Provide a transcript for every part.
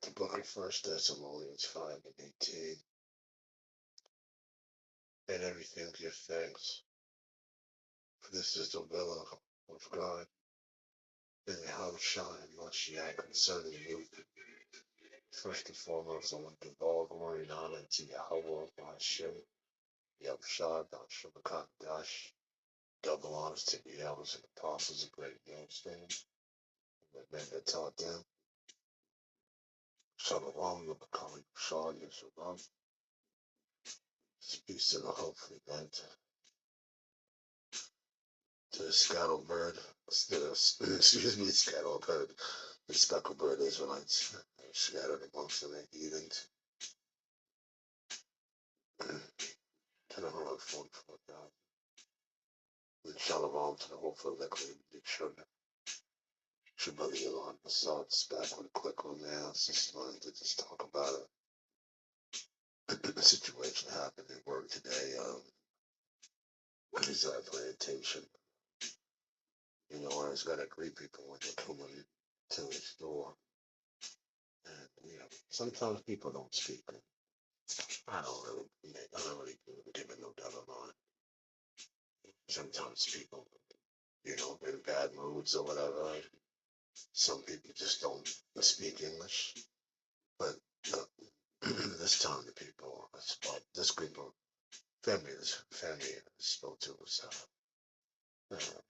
The book of First Thessalonians 5:18. And everything give thanks, for this is the will of God in the house shine Mashiach concerning you. First and foremost, I want to give all glory and honor to Yahweh, Hashem, Yahushua, Shabbat, Dash. Double honors to the elders and apostles of great millstone, the men that taught them. Shalom, the Bakali, Shah, Yeshua. Speaks to the hopeful event, to the scattered bird, excuse me, scattered bird, the speckled bird Israelites scattered amongst the heathens. To the 144,000. And shalom to the hopeful elect the children. Shabbat Elon Assaults back with a quick one now. It's just wanted to just talk about a situation happened at work today. His plantation. You know, I was gonna greet people when they come in to the store. And you know, sometimes people don't speak. I don't really give it no doubt about it. Sometimes people, you know, in bad moods or whatever. Some people just don't speak English. But uh, this time the people, this group of family I spoke to was, you know,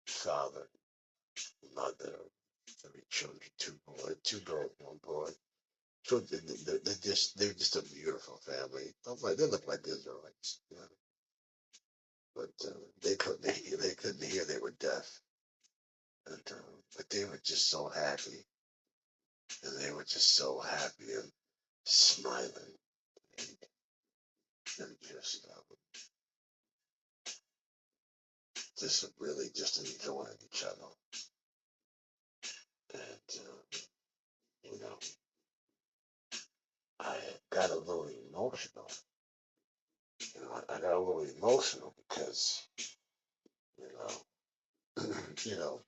father, mother, 3 children, 2 boys, 2 girls, 1 boy. So they're just a beautiful family. They look like Israelites, you know. But they couldn't hear. They were deaf, and but they were just so happy, and they were just so happy and smiling and just really just enjoying each other. And you know, I got a little emotional. You know, I got a little emotional because you know, you know,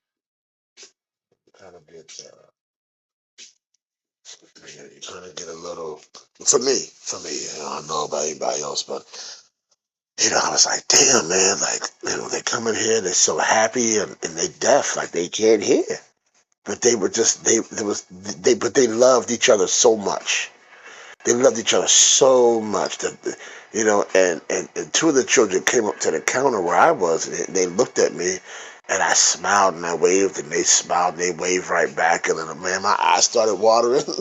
kind of get you kind of get a little for me. You know, I don't know about anybody else, but you know, I was like, damn, man, like, you know, they come in here, they're so happy and they deaf, like they can't hear. But they were just but they loved each other so much. They loved each other so much that you know, and 2 of the children came up to the counter where I was, and they looked at me, and I smiled and I waved, and they smiled and they waved right back, and then man, my eyes started watering, and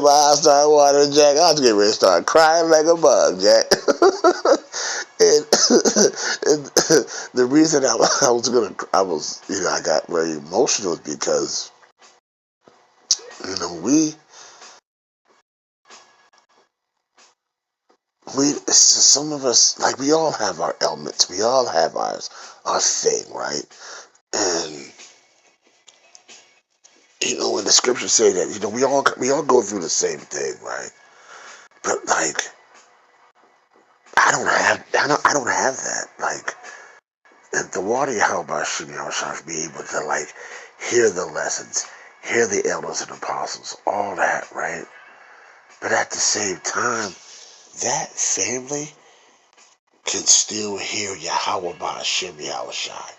my eyes started watering, Jack. I was getting ready to start crying like a bug, Jack. and, and the reason you know, I got very emotional is because you know some of us, like, we all have our elements, we all have our thing, right? And you know, when the scriptures say that, you know, we all go through the same thing, right? But like, I don't have that. Like, the water how about Shimon be able to like hear the lessons, hear the elders and apostles, all that, right? But at the same time, that family can still hear Yahweh by Hashem Yahushai.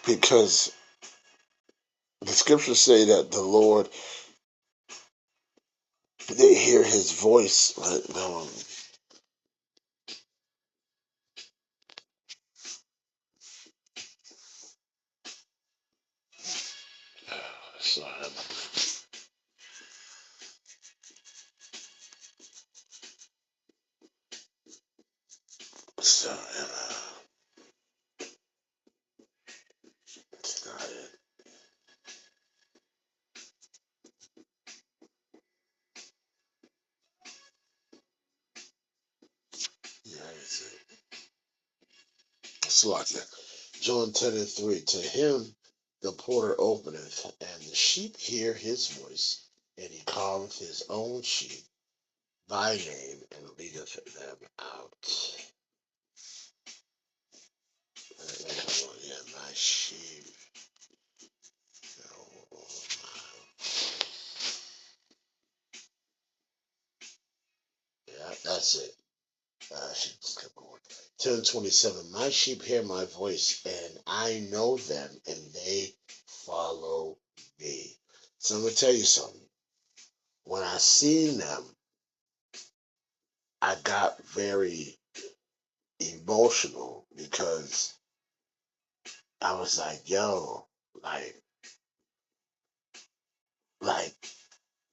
Because the scriptures say that the Lord, they hear his voice. Sorry, sorry, it's not it. Yeah, it's it. It's like that. John 10:3. To him the porter openeth, and the sheep hear his voice, and he calleth his own sheep, thy name and leadeth them out. Yeah, my sheep. Yeah, that's it. I should just keep going. 10:27. My sheep hear my voice, and I know them, and they follow me. So I'm gonna tell you something. When I seen them, I got very emotional because I was like, yo, like, like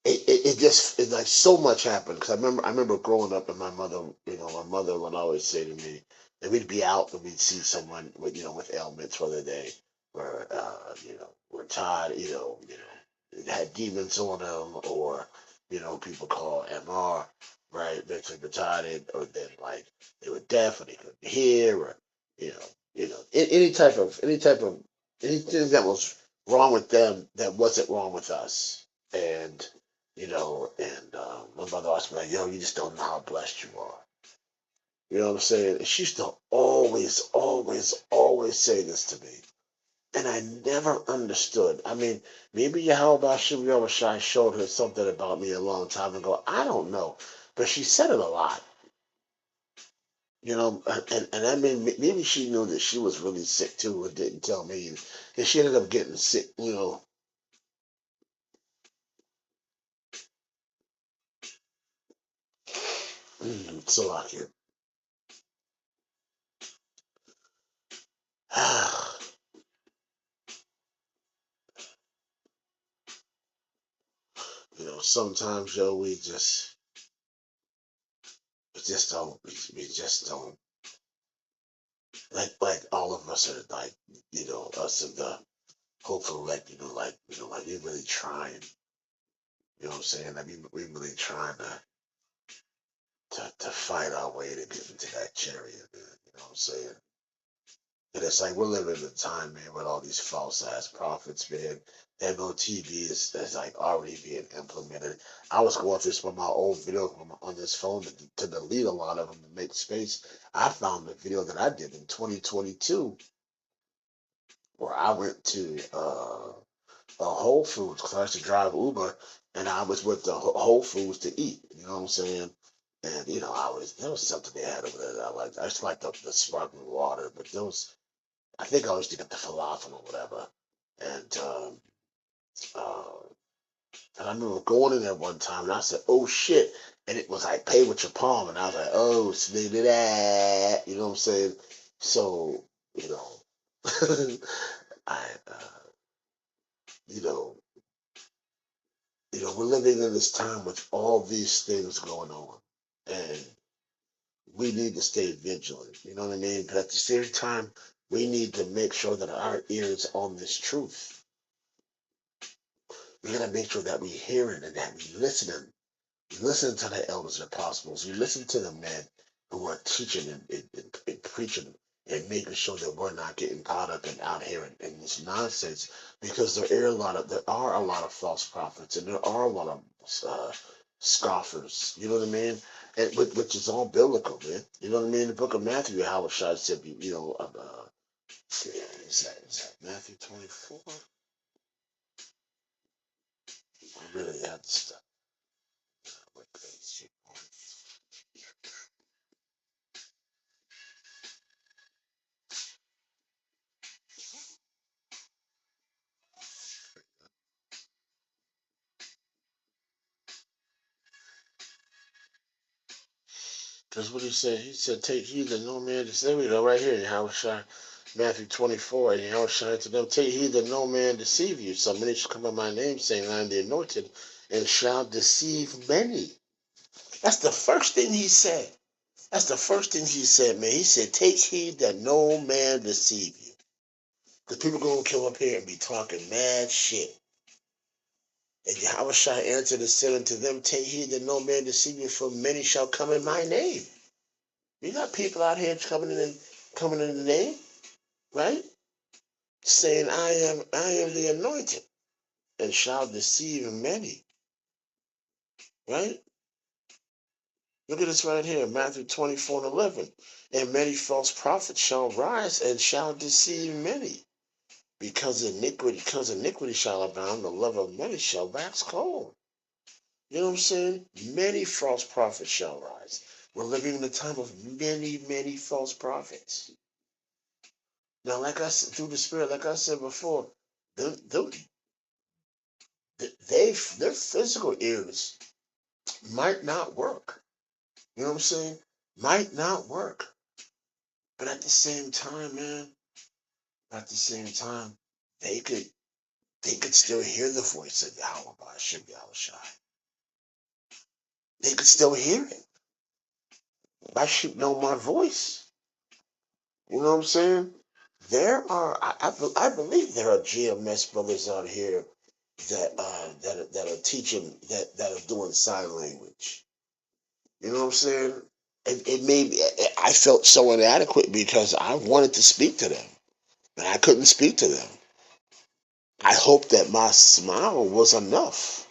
it just it like so much happened because I remember growing up and my mother, my mother would always say to me, and we'd be out and we'd see someone with with ailments, whether they were were tired, had demons on them, or people call MR, right, mentally retarded, or then like they were deaf or they couldn't hear, or any type of anything that was wrong with them that wasn't wrong with us. And my mother asked me, like, yo, you just don't know how blessed you are. You know what I'm saying? And she used to always, always, always say this to me. And I never understood. I mean, maybe Yahweh Shem Yahushai showed her something about me a long time ago. I don't know. But she said it a lot. And I mean, maybe she knew that she was really sick too and didn't tell me. And she ended up getting sick. So I can. Sometimes, yo, we just don't like all of us are like, us of the hopeful, like, like we really trying, what I'm saying? Like we really trying to fight our way to get into that chariot, man. You know what I'm saying? And it's like we're living in a time, man, with all these false ass prophets, man. MOTV is like already being implemented. I was going through some of my old videos on this phone to delete a lot of them to make space. I found the video that I did in 2022 where I went to a Whole Foods because I used to drive Uber, and I was with the Whole Foods to eat. You know what I'm saying? And there was something they had over there that I liked. I just liked the sparkling water, but there was I think I used to get the falafel or whatever. And uh, and I remember going in there one time and I said, "Oh shit!" And it was like pay with your palm, and I was like, "Oh, so they did that." You know what I'm saying? So you know, I you know we're living in this time with all these things going on, and we need to stay vigilant. You know what I mean? But at the same time, we need to make sure that our ears on this truth. We gotta make sure that we hear it and that we listen. You listen to the elders and apostles. You listen to the men who are teaching and preaching and making sure that we're not getting caught up and out here in this nonsense. Because there are a lot of false prophets and there are a lot of scoffers. You know what I mean? And which is all biblical, man. You know what I mean? In the book of Matthew, Howard Shad said, is that Matthew 24? I really have to stop. That's what he said. He said, "Take heed that no man deceive." There we go, right here. How shall Matthew 24, and how shall to them, take heed that no man deceive you. Some many shall come by my name, saying, I am the anointed, and shall deceive many. That's the first thing he said. That's the first thing he said, man. He said, take heed that no man deceive you. Because people going to come up here and be talking mad shit. And Yahweh shall answer and said unto them, take heed that no man deceive you, for many shall come in my name. You got people out here coming in the name, right? Saying I am the anointed and shall deceive many, right? Look at this right here, Matthew 24:11. And many false prophets shall rise and shall deceive many. Because iniquity shall abound, the love of many shall wax cold. You know what I'm saying? Many false prophets shall rise. We're living in a time of many, many false prophets. Now, like I said, through the Spirit, like I said before, them, their physical ears might not work. You know what I'm saying? Might not work. But at the same time, man, at the same time, they could they could still hear the voice of Yahweh by Hashem Yahushai. They could still hear it. My sheep know my voice. You know what I'm saying? I believe there are GMS brothers out here that are teaching that are doing sign language. You know what I'm saying? It made me. I felt so inadequate because I wanted to speak to them, and I couldn't speak to them. I hoped that my smile was enough,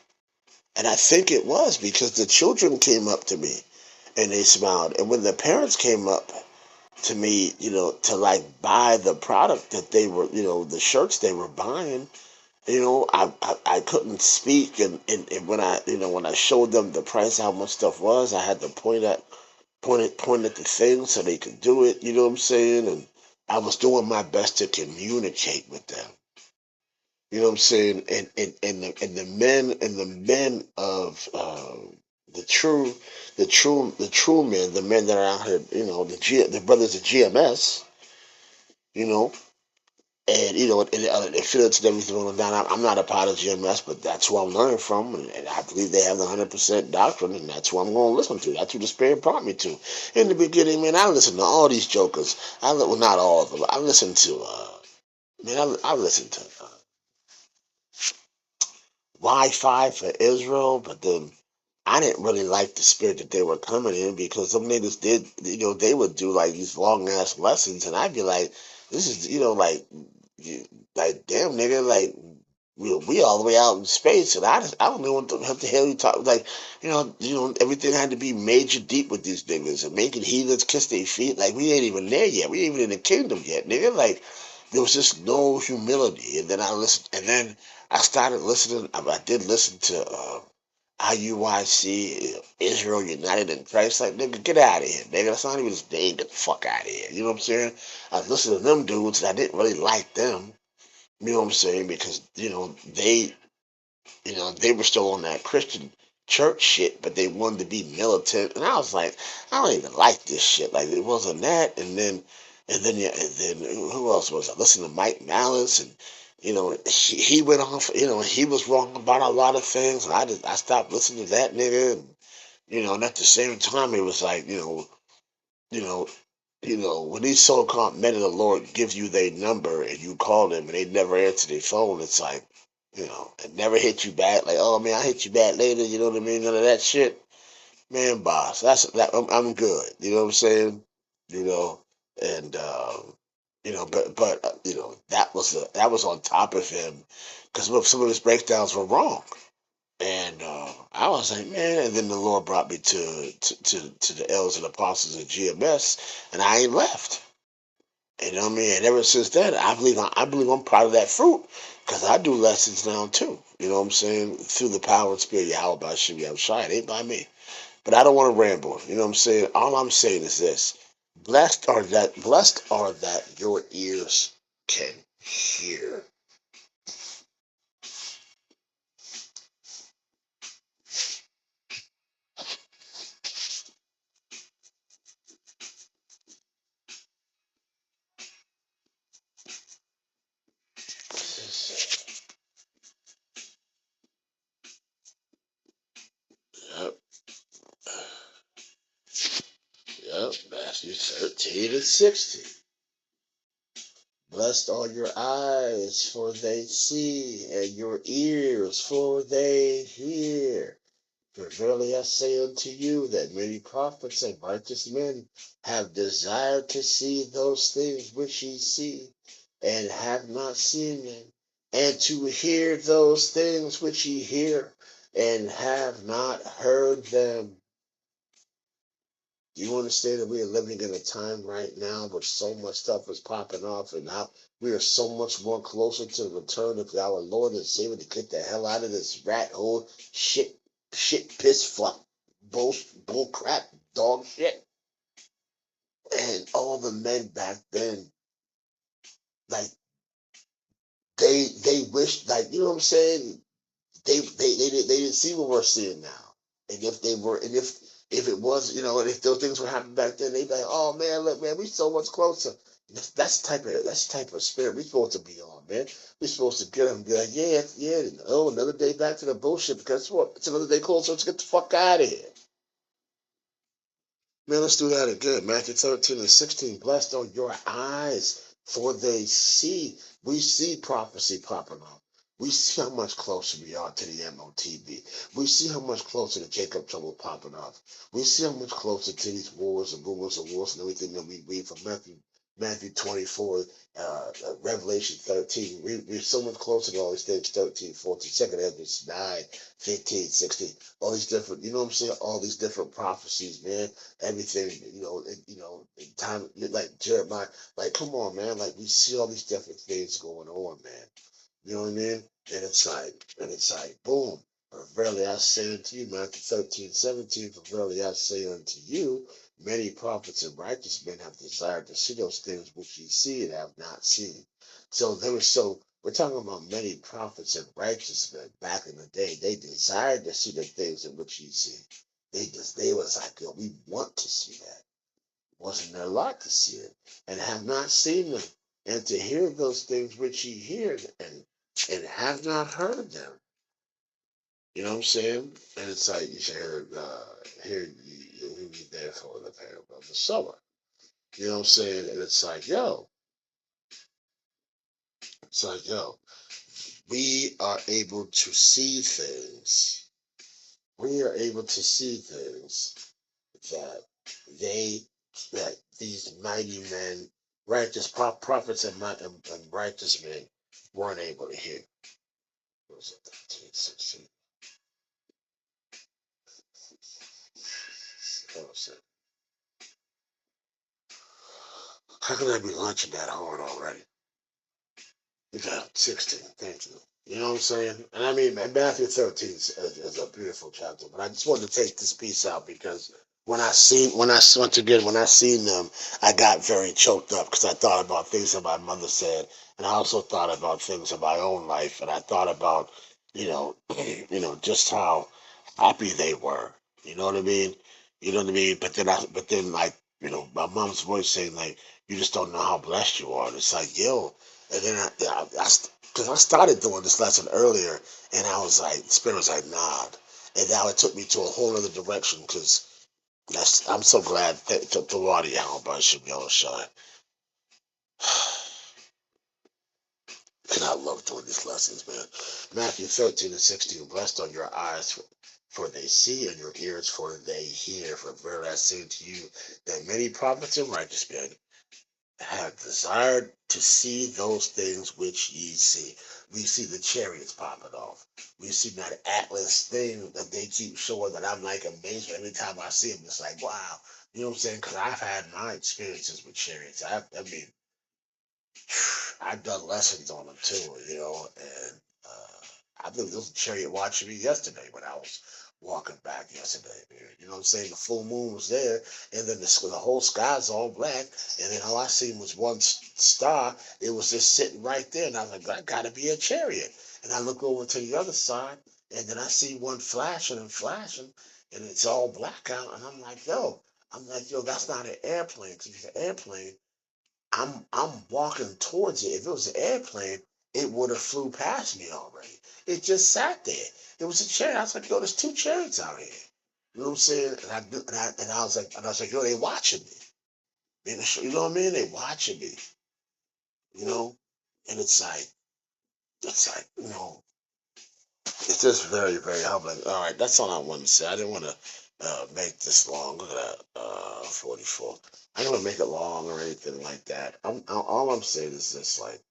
and I think it was because the children came up to me and they smiled, and when the parents came up to me, to like buy the product that they were, the shirts they were buying, I couldn't speak, and when I showed them the price, how much stuff was, I had to point at the thing so they could do it. You know what I'm saying? And I was doing my best to communicate with them. You know what I'm saying? And the men of the true men, the men that are out here, the brothers of GMS, you know, and it fits and everything on down. I'm not a part of GMS, but that's who I'm learning from, and I believe they have the 100% doctrine, and that's who I'm going to listen to. That's who the Spirit brought me to. In the beginning, man, I listened to all these jokers. Well, not all of them. I listened to, I listened to Wi-Fi for Israel, but then I didn't really like the spirit that they were coming in because some niggas did, they would do like these long ass lessons, and I'd be like, this is, like damn nigga, like we all the way out in space, and I don't know what the hell you talk like, everything had to be major deep with these niggas and making heathens kiss their feet, like we ain't even there yet, we ain't even in the kingdom yet, nigga, like there was just no humility, and then I started listening. I did listen to IUIC, Israel United in Christ. Like, nigga, get out of here, nigga. That's not even his name. Get the fuck out of here. You know what I'm saying? I listened to them dudes, and I didn't really like them. You know what I'm saying? Because they were still on that Christian church shit, but they wanted to be militant, and I was like, I don't even like this shit. Like, it wasn't that, and then who else was I? Listening to Mike Malice, and he went off. He was wrong about a lot of things, and I stopped listening to that nigga, and at the same time, it was like, you know, when these so-called men of the Lord give you their number and you call them and they never answer their phone, it's like, it never hit you back. Like, oh man, I hit you back later. You know what I mean? None of that shit, man. Boss, I'm good. You know what I'm saying? You know, and but that was on top of him because some of his breakdowns were wrong. And I was like, man, and then the Lord brought me to the elders and apostles of GMS, and I ain't left. You know what I mean? And ever since then, I believe I'm part of that fruit because I do lessons now too. You know what I'm saying? Through the power and spirit of Yahweh by Shimmy Shai. It ain't by me. But I don't want to ramble. You know what I'm saying? All I'm saying is this: blessed are that your ears can hear. Yep, yep. Matthew 13:16. Blessed are your eyes, for they see, and your ears, for they hear. For verily I say unto you that many prophets and righteous men have desired to see those things which ye see, and have not seen them, and to hear those things which ye hear, and have not heard them. Do you understand that we are living in a time right now where so much stuff is popping off, and now we are so much more closer to the return of our Lord and Savior to get the hell out of this rat hole, shit, piss, fuck, bull crap, dog shit. And all the men back then, like they wished, like, you know what I'm saying? They didn't see what we're seeing now. And if they were, and if it was, you know, and if those things were happening back then, they'd be like, oh man, look, man, we so much closer. That's the type of spirit we're supposed to be on, man. We're supposed to get them and be like, yeah, yeah, oh, another day back to the bullshit. Guess what? It's another day closer. Let's get the fuck out of here. Man, let's do that again. Matthew 13 and 16. Blessed are your eyes, for they see. We see prophecy popping up. We see how much closer we are to the MOTB. We see how much closer to Jacob Trouble popping up. We see how much closer to these wars and rumors of wars and everything that we read from Matthew 24, Revelation 13. We're so much closer to all these things, 13, 14, 2nd Ezra 9, 15, 16. All these different, you know what I'm saying? All these different prophecies, man. Everything, time, like Jeremiah, like, come on, man. Like, we see all these different things going on, man. You know what I mean? And it's like, boom. For verily I say unto you, Matthew 13, 17, for verily I say unto you, many prophets and righteous men have desired to see those things which ye see and have not seen. We're talking about many prophets and righteous men back in the day. They desired to see the things in which ye see. They was like, yo, we want to see that. Wasn't their lot to see it, and have not seen them, and to hear those things which ye hear, and have not heard them. You know what I'm saying? And it's like you should hear ye therefore the parable of the sower. You know what I'm saying? And it's like, yo, we are able to see things. We are able to see things that they that these mighty men, righteous prophets and righteous men weren't able to hear. What was it? 13, 16. What was it? How can I be lunching that hard already? You got 16. Thank you. You know what I'm saying? And I mean, Matthew 13 is a beautiful chapter, but I just wanted to take this piece out because once again, when I seen them, I got very choked up because I thought about things that my mother said, and I also thought about things in my own life, and I thought about, just how happy they were. You know what I mean? You know what I mean? But then, like, my mom's voice saying, like, you just don't know how blessed you are. And it's like, yo, and then because I started doing this lesson earlier, and I was like, Spirit was like, nah. And now it took me to a whole other direction because I'm so glad that the water Albert should be able to shine. And I love doing these lessons, man. Matthew 13 and 16, blessed are your eyes, for they see, and your ears, for they hear. For verily I say to you, that many prophets and righteous men have desired to see those things which ye see. We see the chariots popping off. We see that Atlas thing that they keep showing that I'm like amazed every time I see them. It's like, wow. You know what I'm saying? Because I've had my experiences with chariots. I mean, I've done lessons on them too, and I think there was a chariot watching me yesterday when I was walking back yesterday. You know what I'm saying? The full moon was there, and then the whole sky's all black, and then all I seen was one star. It was just sitting right there, and I was like, that gotta be a chariot. And I look over to the other side, and then I see one flashing and flashing, and it's all black out, and I'm like, yo, that's not an airplane. Because if it's an airplane, I'm walking towards it. If it was an airplane, it would have flew past me already. It just sat there. It was a chariot. I was like, yo, there's two chariots out here. You know what I'm saying? And I was like, yo, they watching me. You know what I mean? They watching me. You know, and it's like, it's just very, very humbling. All right, that's all I wanted to say. I didn't want to make this long. Look at that, 44. I don't want to make it long or anything like that. All I'm saying is this, like,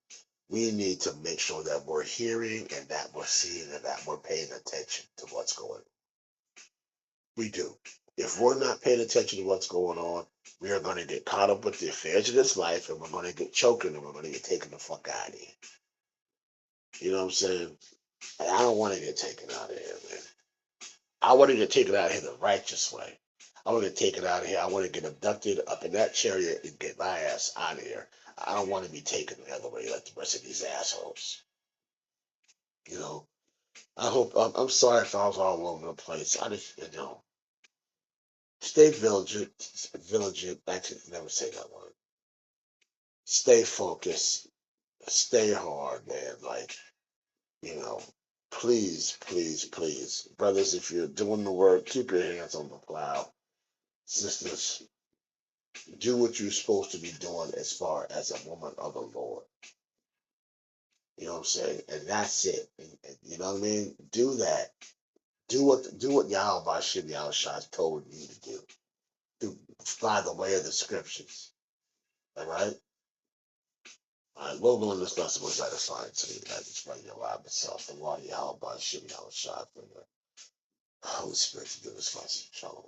we need to make sure that we're hearing and that we're seeing and that we're paying attention to what's going on. We do. if we're not paying attention to what's going on, we are going to get caught up with the affairs of this life, and we're going to get choked, and we're going to get taken the fuck out of here. You know what I'm saying? And I don't want to get taken out of here, man. I want to get taken out of here the righteous way. I want to get taken out of here. I want to get abducted up in that chariot and get my ass out of here. I don't want to be taken the other way like the rest of these assholes. You know, I hope, I'm sorry if I was all over the place. I just, stay vigilant, actually, never say that word. Stay focused, stay hard, man. Like, you know, please, please, please. Brothers, if you're doing the work, keep your hands on the plow. Sisters, do what you're supposed to be doing as far as a woman of the Lord. You know what I'm saying? And that's it. And you know what I mean? Do that. Do what Yahweh Shem Yahushua told you to do. Do by the way of the scriptures. All right? All right, we'll go in this lesson was edifying to you. That is right, your life itself. And Lord Yahweh Shem Yahushua for the Holy Spirit to give us lesson. Shalom.